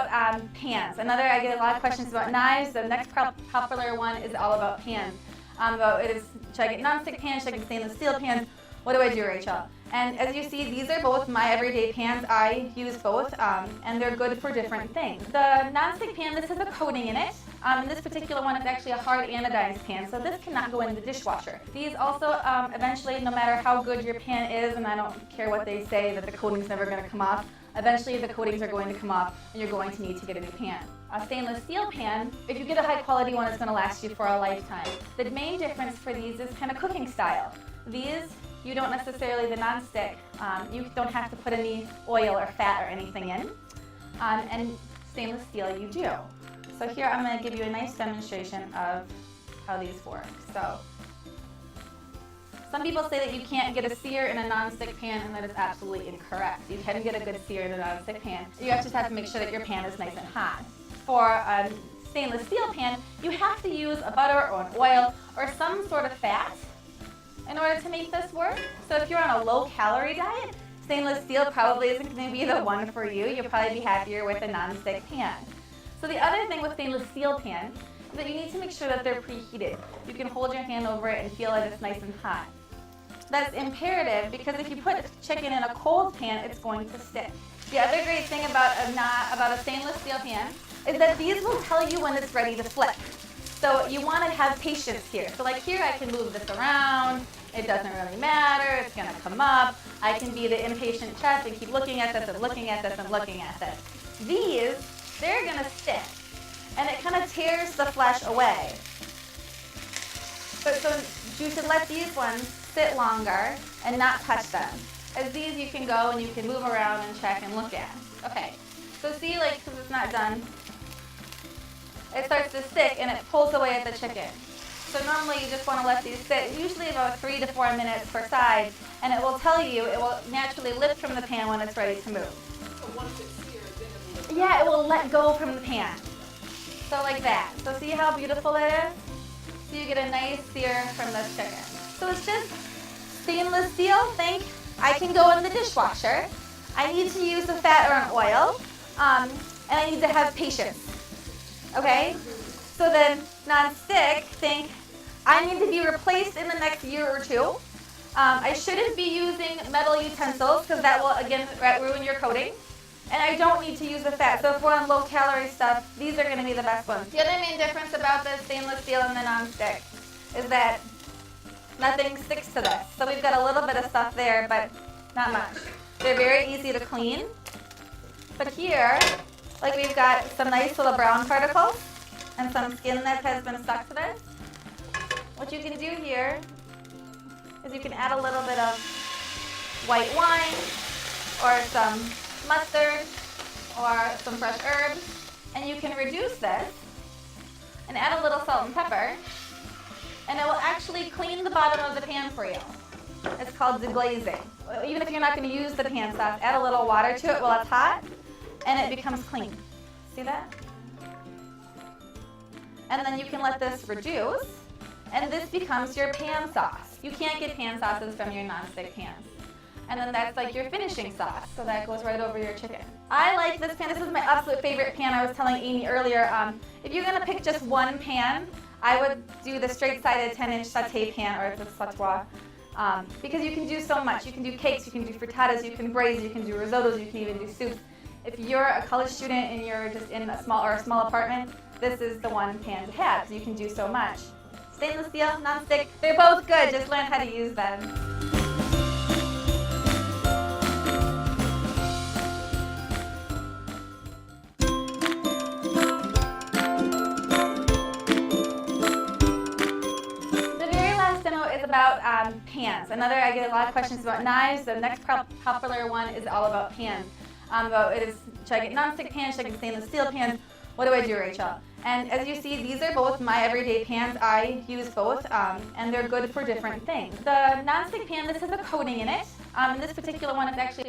about pans. I get a lot of questions about knives. The next popular one is all about pans. Should I get nonstick pans? Should I get stainless steel pans? What do I do, Rachel? And as you see, these are both my everyday pans. I use both, and they're good for different things. The nonstick pan, this has a coating in it. And this particular one is actually a hard anodized pan, so this cannot go in the dishwasher. These also, eventually, no matter how good your pan is, and I don't care what they say that the coating's never going to come off, eventually the coatings are going to come off and you're going to need to get a new pan. A stainless steel pan, if you get a high quality one, it's going to last you for a lifetime. The main difference for these is kind of cooking style. These, you don't necessarily, the nonstick, you don't have to put any oil or fat or anything in. And stainless steel, you do. So here I'm going to give you a nice demonstration of how these work. So, some people say that you can't get a sear in a nonstick pan, and that is absolutely incorrect. You can get a good sear in a nonstick pan. You just have to make sure that your pan is nice and hot. For a stainless steel pan, you have to use a butter or an oil or some sort of fat in order to make this work. So if you're on a low-calorie diet, stainless steel probably isn't going to be the one for you. You'll probably be happier with a nonstick pan. So the other thing with stainless steel pan is that you need to make sure that they're preheated. You can hold your hand over it and feel that it's nice and hot. That's imperative because if you put chicken in a cold pan, it's going to stick. The other great thing about a stainless steel pan is that these will tell you when it's ready to flip. So you want to have patience here. So like here, I can move this around. It doesn't really matter. It's going to come up. I can be the impatient chef and keep looking at this and looking at this and looking at this. These, they're going to stick. And it kind of tears the flesh away. So you should let these ones sit longer and not touch them. As these you can go and you can move around and check and look at. Okay, so see, like, because it's not done, it starts to stick and it pulls away at the chicken. So normally you just want to let these sit, usually about 3 to 4 minutes per side, and it will tell you, it will naturally lift from the pan when it's ready to move. So once it's seared, then it will... Yeah, it will let go from the pan. So like that. So see how beautiful it is? So you get a nice sear from this chicken. So it's just stainless steel. Think I can go in the dishwasher. I need to use a fat or an oil, and I need to have patience. Okay? So then non-stick, think I need to be replaced in the next year or two. I shouldn't be using metal utensils because that will again ruin your coating. And I don't need to use the fat. So if we're on low-calorie stuff, these are going to be the best ones. The other main difference about the stainless steel and the non-stick is that nothing sticks to this. So we've got a little bit of stuff there, but not much. They're very easy to clean. But here, like we've got some nice little brown particles and some skin that has been stuck to this. What you can do here is you can add a little bit of white wine or some mustard or some fresh herbs, and you can reduce this and add a little salt and pepper, and it will actually clean the bottom of the pan for you. It's called deglazing. Even if you're not going to use the pan sauce, add a little water to it while it's hot, and it becomes clean. See that? And then you can let this reduce, and this becomes your pan sauce. You can't get pan sauces from your nonstick pans. And then that's like your finishing sauce. So that goes right over your chicken. I like this pan. This is my absolute favorite pan. I was telling Amy earlier, if you're going to pick just one pan, I would do the straight-sided 10-inch sauté pan or the sautoir. Because you can do so much. You can do cakes, you can do frittatas, you can braise, you can do risottos, you can even do soups. If you're a college student and you're just in a small apartment, this is the one pan to have. So you can do so much. Stainless steel, non-stick, they're both good. Just learn how to use them. About pans. I get a lot of questions about knives. The next popular one is all about pans. Should I get nonstick pans? Should I get stainless steel pans? What do I do, Rachel? And as you see, these are both my everyday pans. I use both, and they're good for different things. The nonstick pan, this has a coating in it. And this particular one is actually